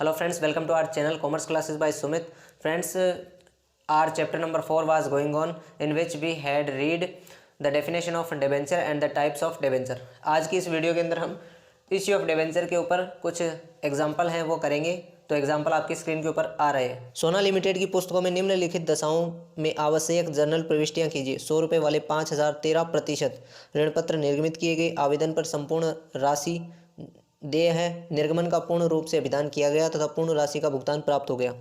Hello friends, welcome to our channel Commerce Classes by Sumit. Friends, our chapter number 4 was going on, in which we had read the definition of debenture and the types of debenture. आज की इस video के अंदर हम issue of debenture के ऊपर कुछ example हैं वो करेंगे। तो एग्जाम्पल आपकी स्क्रीन के ऊपर आ रहे हैं। सोना लिमिटेड की पुस्तकों में निम्नलिखित दशाओं में आवश्यक जर्नल प्रविष्टियां कीजिए। 100 रुपये वाले 5,013% ऋण पत्र निर्गमित किए गए। आवेदन पर संपूर्ण राशि देय है। निर्गमन का पूर्ण रूप से अभिदान किया गया तथा पूर्ण राशि का भुगतान प्राप्त हो गया।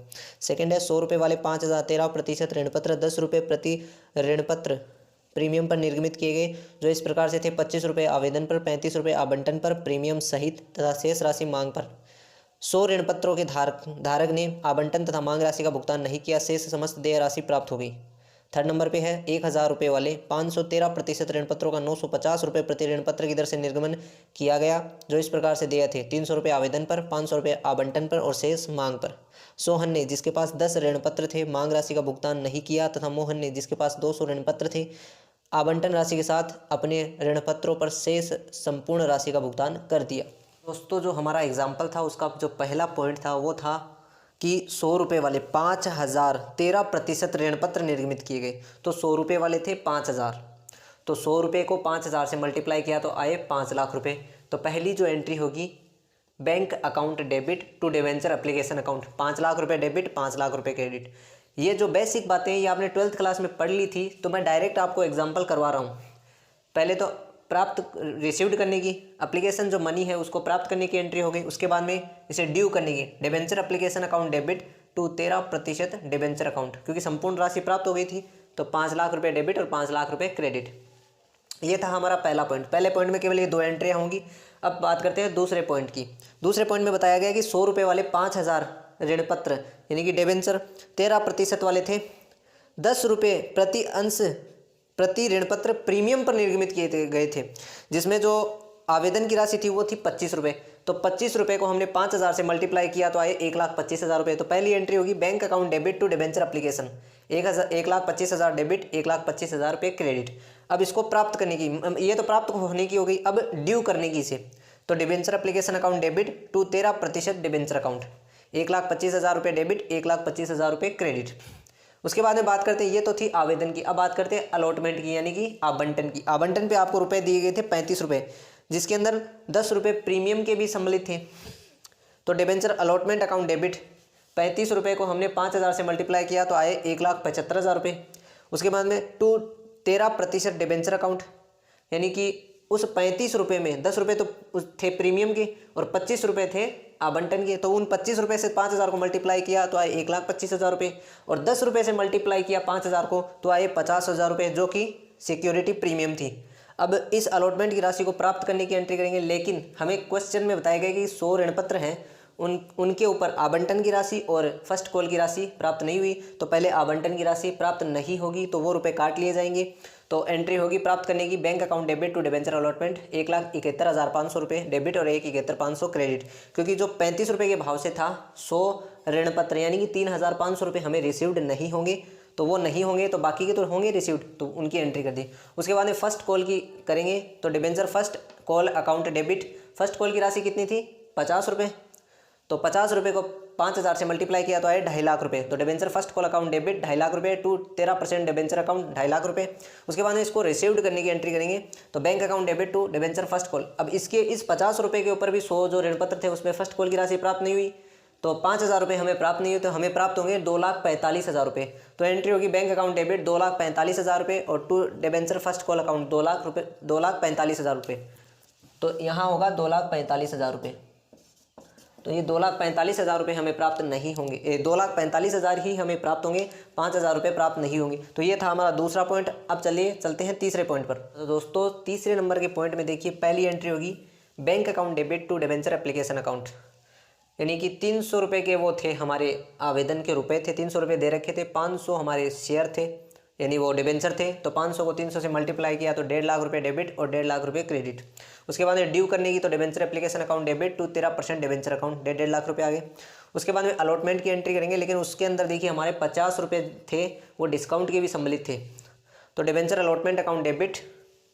सेकंड है 100 रुपये वाले 5,013% ऋण पत्र 10 रुपये प्रति ऋण पत्र प्रीमियम पर निर्गमित किए गए, जो इस प्रकार से थे: 25 रुपये आवेदन पर, 35 रुपये आवंटन पर प्रीमियम सहित तथा शेष राशि मांग पर। 100 ऋण पत्रों के धारक ने आवंटन तथा मांग राशि का भुगतान नहीं किया, शेष समस्त देय राशि प्राप्त हो गई। थर्ड नंबर पे है 1,000 रुपये वाले 513% ऋण पत्रों का 950 रुपये प्रति ऋण पत्र की दर से निर्गमन किया गया, जो इस प्रकार से देय थे: 300 रुपये आवेदन पर, 500 रुपये आवंटन पर और शेष मांग पर। सोहन ने, जिसके पास 10 ऋण पत्र थे, मांग राशि का भुगतान नहीं किया तथा मोहन ने, जिसके पास 200 ऋण पत्र थे, आवंटन राशि के साथ अपने ऋण पत्रों पर शेष संपूर्ण राशि का भुगतान कर दिया। दोस्तों, जो हमारा एग्जाम्पल था उसका जो पहला पॉइंट था वो था कि 100 रुपये वाले 5,013% ऋण पत्र निर्गमित किए गए। तो 100 रुपये वाले थे 5,000, तो 100 रुपये को 5,000 से मल्टीप्लाई किया तो आए 5 लाख रुपये। तो पहली जो एंट्री होगी, bank account debit to debenture application account, 5 lakh रुपये डेबिट, 5 लाख रुपये क्रेडिट। ये जो बेसिक बातें हैं ये आपने 12th क्लास में पढ़ ली थी, तो मैं डायरेक्ट आपको एग्जाम्पल करवा रहा हूँ। पहले तो प्राप्त रिसीव्ड करने की एप्लीकेशन जो मनी है उसको प्राप्त करने की एंट्री हो गई। उसके बाद में इसे ड्यू करने की debenture application account debit to 13% debenture account, क्योंकि संपूर्ण राशि प्राप्त हो गई थी। तो 5 लाख रुपये डेबिट और 5 लाख रुपये क्रेडिट। ये था हमारा पहला पॉइंट। पहले पॉइंट में केवल ये 2 एंट्रियाँ होंगी। अब बात करते हैं दूसरे पॉइंट की। दूसरे पॉइंट में बताया गया कि 100 रुपये वाले 5,000 ऋण पत्र यानी कि डिबेंचर 13% वाले थे, 10 रुपये प्रति अंश प्रति ऋण पत्र प्रीमियम पर निर्गमित किए गए थे, जिसमें जो आवेदन की राशि थी वो थी 25 रुपये। तो 25 रुपये को हमने 5,000 से मल्टीप्लाई किया तो आए 1,25,000 रुपये। तो पहली एंट्री होगी bank account debit to debenture application, 1,25,000 debit, 1,25,000 रुपये क्रेडिट। अब इसको प्राप्त करने की, ये तो प्राप्त होने की हो गई, अब ड्यू करने की इसे। तो debenture application account debit to 13% debenture account, 1,25,000 रुपये डेबिट, 1,25,000 रुपये क्रेडिट। उसके बाद में बात करते हैं, ये तो थी आवेदन की। अब बात करते हैं अलॉटमेंट की यानी कि आवंटन की। आवंटन पे आपको रुपए दिए गए थे 35 रुपये, जिसके अंदर 10 रुपये प्रीमियम के भी सम्मिलित थे। तो डिबेंचर अलॉटमेंट अकाउंट डेबिट 35 रुपये को हमने 5,000 से मल्टीप्लाई किया तो आए 1,75,000 रुपये। उसके बाद में टू 13% डिबेंचर अकाउंट, यानी कि उस 35 रुपये में 10 रुपये तो थे प्रीमियम के और 25 रुपये थे आवंटन के। तो उन 25 रुपये से 5,000 को मल्टीप्लाई किया तो आए 1,25,000 रुपये, और 10 रुपये से मल्टीप्लाई किया 5,000 को तो आए 50,000 रुपये, जो कि सिक्योरिटी प्रीमियम थी। अब इस अलॉटमेंट की राशि को प्राप्त करने की एंट्री करेंगे, लेकिन हमें क्वेश्चन में बताया गया कि 100 ऋण पत्र हैं, उनके ऊपर आवंटन की राशि और फर्स्ट कॉल की राशि प्राप्त नहीं हुई। तो पहले आवंटन की राशि प्राप्त नहीं होगी तो वो रुपए काट लिए जाएंगे। तो एंट्री होगी प्राप्त करने की bank account debit to debenture allotment 1,71,500 रुपये डेबिट और 1,71,500 क्रेडिट, क्योंकि जो 35 रुपये के भाव से था 100 ऋण पत्र यानी कि 3,500 रुपये हमें रिसीव्ड नहीं होंगे। तो वो नहीं होंगे तो बाकी के तो होंगे रिसीव्ड, तो उनकी एंट्री कर दी। उसके बाद में फर्स्ट कॉल की करेंगे। तो debenture first call account debit, first call की राशि कितनी थी? 50 रुपये। तो 50 रुपये को 5,000 से मल्टीप्लाई किया तो आए 2.5 लाख रुपये। तो debenture first call account debit 2.5 lakh रुपये टू 13% डिबेंचर अकाउंट 2.5 लाख रुपये। उसके बाद में इसको रिसीव्ड करने की एंट्री करेंगे। तो bank account debit to debenture first call. अब इसके इस 50 रुपये के ऊपर भी 100 जो ऋण पत्र थे उसमें फर्स्ट कॉल की राशि प्राप्त नहीं हुई, तो 5,000 रुपये हमें प्राप्त नहीं हुई, तो हमें प्राप्त होंगे 2,45,000 रुपये। तो एंट्री होगी बैंक अकाउंट डेबिट 2,45,000 रुपये और to debenture first call account 2 lakh रुपये, 2,45,000 रुपये। तो यहाँ होगा 2,45,000 रुपये। तो ये 2,45,000 रुपये हमें प्राप्त नहीं होंगे, 2,45,000 ही हमें प्राप्त होंगे, 5,000 रुपये प्राप्त नहीं होंगे। तो ये था हमारा दूसरा पॉइंट। अब चलिए चलते हैं तीसरे पॉइंट पर। तो दोस्तों, तीसरे नंबर के पॉइंट में देखिए, पहली एंट्री होगी bank account debit to debenture application account, यानी कि 300 रुपये के वो थे हमारे आवेदन के रुपए थे, 300 रुपये दे रखे थे, 500 हमारे शेयर थे यानी वो डिबेंचर थे। तो 500 को 300 से मल्टीप्लाई किया तो 1.5 लाख रुपये डेबिट और 1.5 लाख रुपये क्रेडिट। उसके बाद में ड्यू करने की, तो debenture application account debit to 13% debenture account 1.5 lakh रुपये आ गए। उसके बाद में अलॉटमेंट की एंट्री करेंगे, लेकिन उसके अंदर देखिए हमारे 50 रुपये थे वो डिस्काउंट के भी सम्मिलित थे। तो debenture allotment account debit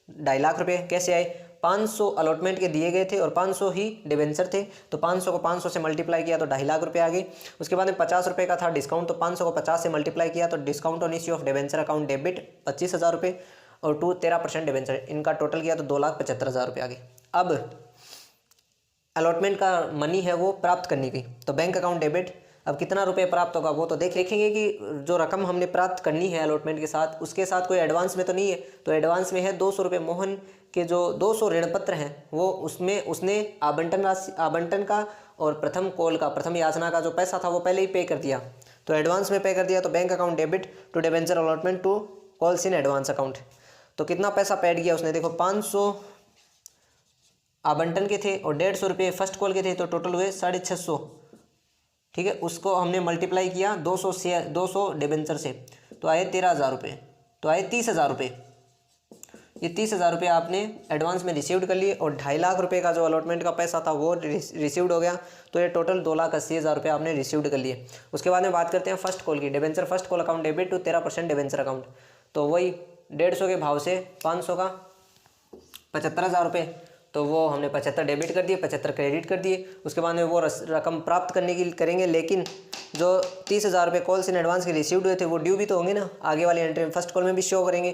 2.5 lakh रुपये कैसे आए? 500 अलॉटमेंट के दिए गए थे और 500 ही डिबेंचर थे, तो 500 को 500 से मल्टीप्लाई किया तो 2.5 लाख रुपये आ गए। उसके बाद में 50 रुपये का था डिस्काउंट, तो 500 को 50 से मल्टीप्लाई किया तो discount on issue of debenture account debit 25,000 रुपये और 13% डिबेंचर, इनका टोटल किया तो 2,75,000 रुपये आ गए। अब अलॉटमेंट का मनी है वो प्राप्त करनी गई, तो बैंक अकाउंट डेबिट, अब कितना रुपये प्राप्त होगा वो तो देखेंगे कि जो रकम हमने प्राप्त करनी है अलॉटमेंट के साथ, उसके साथ कोई एडवांस में तो नहीं है, तो एडवांस में है 200 रुपये। मोहन के जो 200 ऋण पत्र हैं वो उसमें उसने आवंटन का और प्रथम कॉल का, प्रथम याचना का जो पैसा था वो पहले ही पे कर दिया, तो एडवांस में पे कर दिया, तो bank account debit to debenture allotment to calls in advance account. तो कितना पैसा पेड किया उसने, देखो 500 आवंटन के थे और 150 रुपये फर्स्ट कॉल के थे, तो टोटल हुए 650, ठीक है। उसको हमने मल्टीप्लाई किया 200 डिबेंचर से, तो आए 13,000 रुपये, तो आए 30,000 रुपये। ये 30,000 रुपये आपने एडवांस में रिसीव्ड कर लिए और 2.5 लाख रुपये का जो अलॉटमेंट का पैसा था वो रिसीव्ड हो गया, तो ये टोटल 2,80,000 रुपये आपने रिसीव्ड कर लिए। उसके बाद में बात करते हैं फर्स्ट कॉल की, debenture first call account debit to 13% debenture account, तो वही 150 के भाव से 500 का 75,000 रुपये, तो वो हमने 75 डेबिट कर दिए, 75 क्रेडिट कर दिए। उसके बाद में वो रकम प्राप्त करने की करेंगे, लेकिन जो 30,000 रुपये कॉल्स इन एडवांस के रिसीव्ड हुए थे वो ड्यू भी तो होंगे ना, आगे वाली एंट्री में फर्स्ट कॉल में भी शो करेंगे।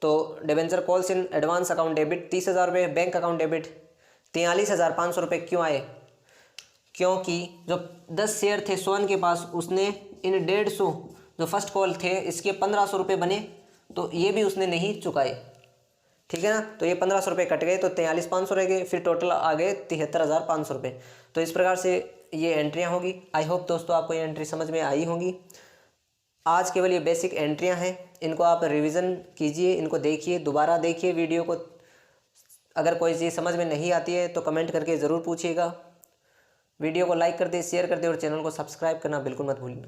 तो debenture calls in advance account debit 30,000 रुपये, बैंक अकाउंट डेबिट 43,500 रुपये क्यों आए, क्योंकि जो 10 शेयर थे सोहन के पास, उसने इन 150 जो फर्स्ट कॉल थे इसके 1,500 रुपये बने, तो ये भी उसने नहीं चुकाए, ठीक है ना। तो ये 1,500 रुपये कट गए, तो 43,500 रह गए, फिर टोटल आ गए 73,500 रुपये। तो इस प्रकार से ये एंट्रियाँ होगी। आई होप दोस्तों आपको ये एंट्री समझ में आई होंगी। आज केवल ये बेसिक एंट्रियाँ हैं, इनको आप रिवीजन कीजिए, इनको देखिए, दोबारा देखिए वीडियो को। अगर कोई चीज़ समझ में नहीं आती है तो कमेंट करके ज़रूर पूछिएगा। वीडियो को लाइक कर दे, शेयर कर दे और चैनल को सब्सक्राइब करना बिल्कुल मत भूलिए।